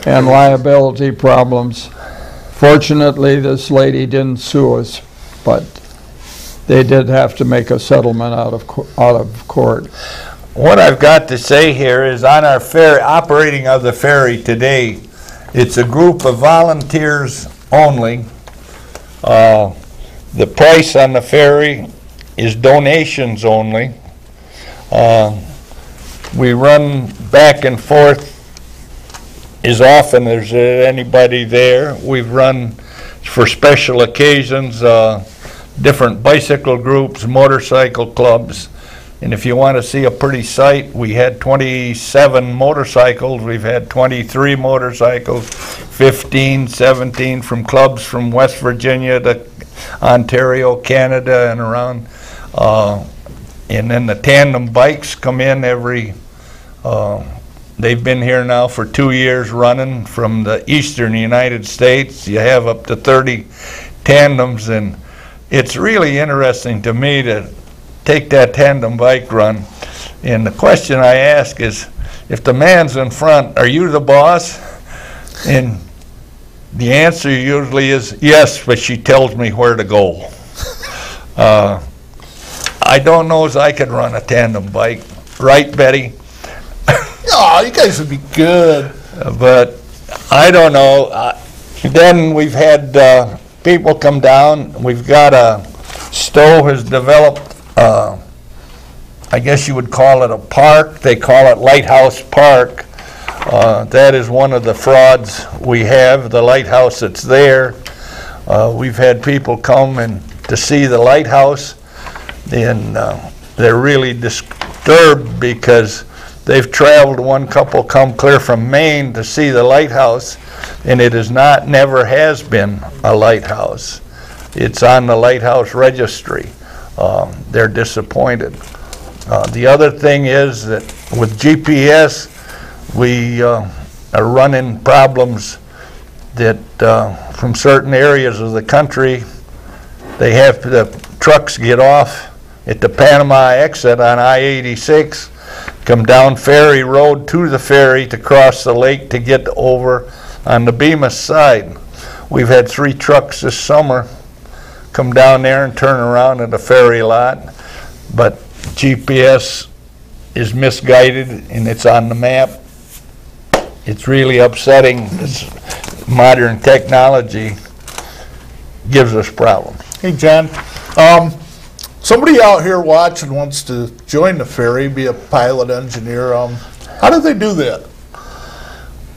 and liability problems. Fortunately, this lady didn't sue us, but they did have to make a settlement out of court. What I've got to say here is on our ferry, operating of the ferry today, it's a group of volunteers only. The price on the ferry is donations only. We run back and forth as often as there's anybody there. We've run for special occasions, different bicycle groups, motorcycle clubs. And if you want to see a pretty sight, we had 27 motorcycles. We've had 23 motorcycles, 15, 17 from clubs from West Virginia to Ontario, Canada, and around. And then the tandem bikes come in they've been here now for 2 years running from the eastern United States. You have up to 30 tandems, and it's really interesting to me to take that tandem bike run. And the question I ask is, if the man's in front, are you the boss? And the answer usually is yes, but she tells me where to go. I don't know as I could run a tandem bike. Right, Betty? Oh, you guys would be good. But I don't know. Then we've had people come down. We've got Stow has developed, I guess you would call it a park. They call it Lighthouse Park. That is one of the frauds we have, the lighthouse that's there. We've had people come to see the lighthouse, and they're really disturbed because they've traveled, one couple come clear from Maine to see the lighthouse, and it is not, never has been a lighthouse. It's on the lighthouse registry. They're disappointed. The other thing is that with GPS, we are running problems that from certain areas of the country, the trucks get off at the Panama exit on I-86, come down Ferry Road to the ferry to cross the lake to get over on the Bemus side. We've had 3 trucks this summer come down there and turn around at the ferry lot, but GPS is misguided and it's on the map. It's really upsetting. This modern technology gives us problems. Hey, John. Somebody out here watching wants to join the ferry, be a pilot engineer. How do they do that?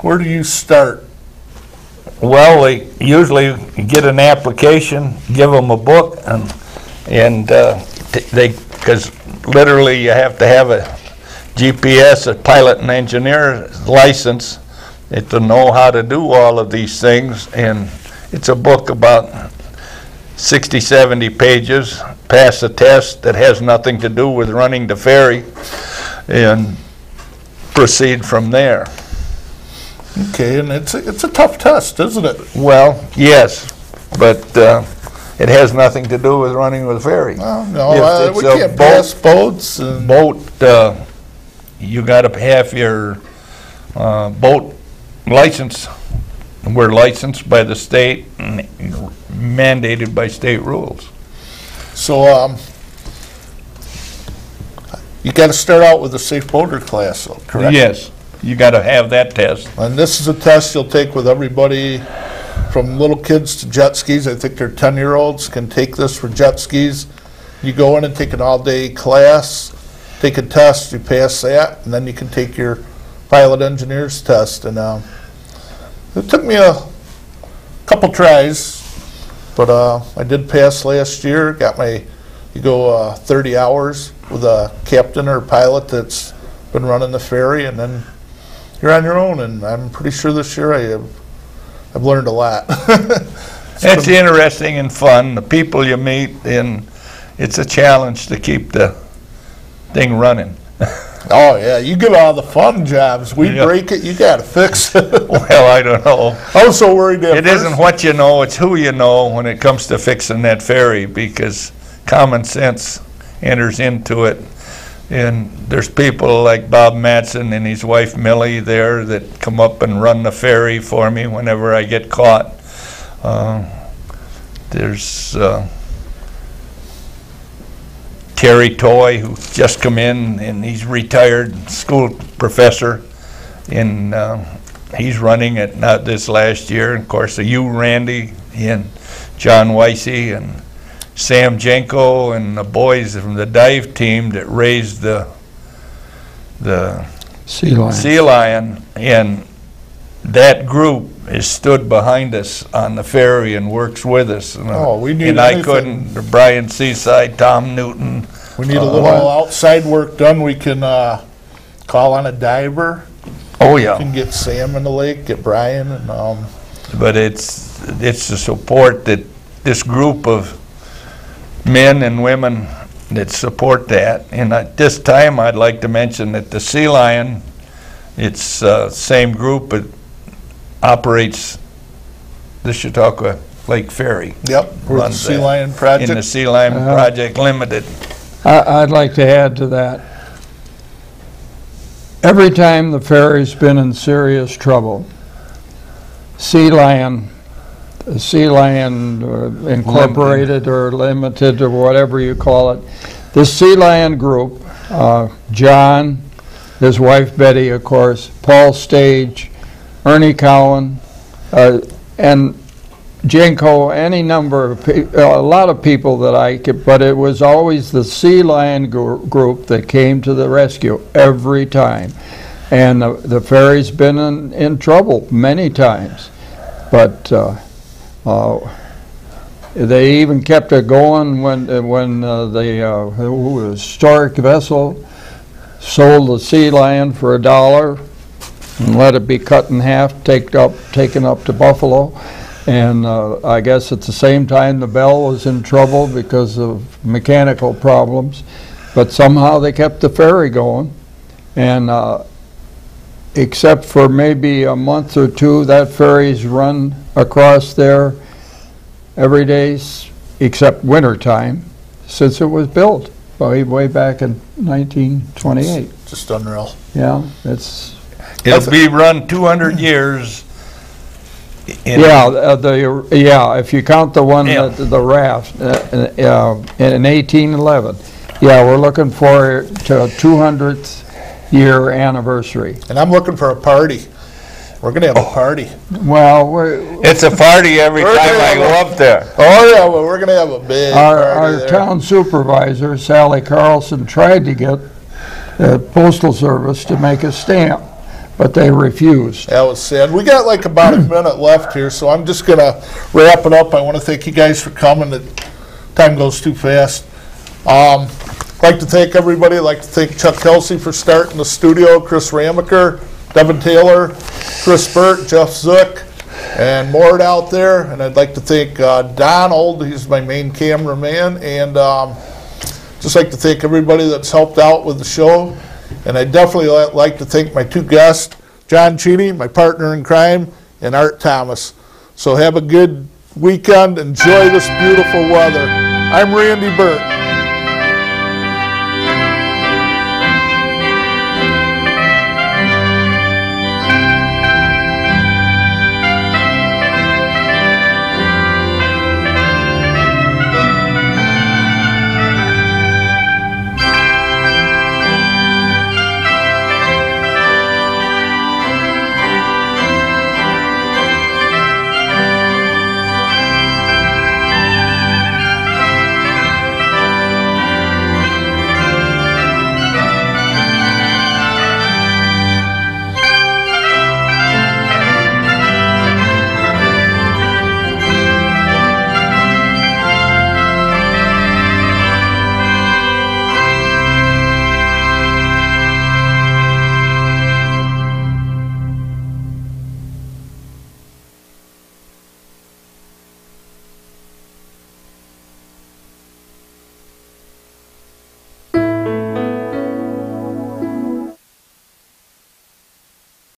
Where do you start? Well, they usually get an application, give them a book, and because literally you have to have a GPS, a pilot and engineer license, to know how to do all of these things. And it's a book about 60, 70 pages, pass a test that has nothing to do with running the ferry, and proceed from there. Okay, and it's a tough test, isn't it? Well, yes, but it has nothing to do with running with ferry. Well, no, we can't pass boats. You got to have your boat license. We're licensed by the state and mandated by state rules. So you got to start out with a safe boater class, though, correct? Yes, you got to have that test. And this is a test you'll take with everybody from little kids to jet skis. I think they're 10-year-olds can take this for jet skis. You go in and take an all-day class, take a test, you pass that, and then you can take your pilot engineer's test. And it took me a couple tries, but I did pass last year. You go 30 hours with a captain or pilot that's been running the ferry, and then you're on your own. And I'm pretty sure this year I've learned a lot. It's interesting and fun. The people you meet, and it's a challenge to keep the thing running. Oh yeah, you get all the fun jobs. We break it, you gotta fix it. Well, I don't know. I was so worried that it isn't what you know, it's who you know when it comes to fixing that ferry, because common sense enters into it. And there's people like Bob Matson and his wife Millie there that come up and run the ferry for me whenever I get caught. There's Terry Toy, who just come in, and he's retired school professor, and he's running it not this last year. And of course, you, Randy, and John Weissy, and Sam Jenko, and the boys from the dive team that raised the sea lion, and that group has stood behind us on the ferry and works with us. And, we need and I couldn't. Brian Seaside, Tom Newton. We need a little outside work done. We can call on a diver. Oh We yeah. can get Sam in the lake, get Brian, and But it's the support that this group of men and women that support that. And at this time, I'd like to mention that the Sea Lion, it's same group, but operates the Chautauqua Lake Ferry. yep, we're the Runs Sea that. Lion In the Project. Sea Lion Project Limited. I'd like to add to that. Every time the ferry's been in serious trouble, Sea Lion Incorporated or Limited or whatever you call it, the Sea Lion Group, John, his wife Betty, of course, Paul Stage, Ernie Cowan, and Jenko, any number of a lot of people that I could, but it was always the Sea Lion group that came to the rescue every time. And the ferry's been in trouble many times, but they even kept it going when the historic vessel sold the Sea Lion for $1 and let it be cut in half, taken up to Buffalo. And I guess at the same time the Bell was in trouble because of mechanical problems, but somehow they kept the ferry going. And except for maybe a month or two, that ferry's run across there every day except winter time since it was built way back in 1928. Just unreal. Yeah, It'll be run 200 years. If you count the one Yeah. the raft in 1811. Yeah, we're looking for to a 200th year anniversary. And I'm looking for a party. We're gonna have a party. Well, It's a party every We're time gonna I have go up there. Oh yeah, well we're gonna have a big party our there. town supervisor, Sally Carlson, tried to get the Postal Service to make a stamp, but they refused. That was sad. We got like about a minute left here, so I'm just gonna wrap it up. I want to thank you guys for coming. The time goes too fast. Like to thank everybody. I'd like to thank Chuck Kelsey for starting the studio, Chris Ramaker, Devin Taylor, Chris Burt, Jeff Zook, and Mort out there. And I'd like to thank Donald, he's my main cameraman, and just like to thank everybody that's helped out with the show. And I'd definitely like to thank my two guests, John Cheney, my partner in crime, and Art Thomas. So have a good weekend. Enjoy this beautiful weather. I'm Randy Burt.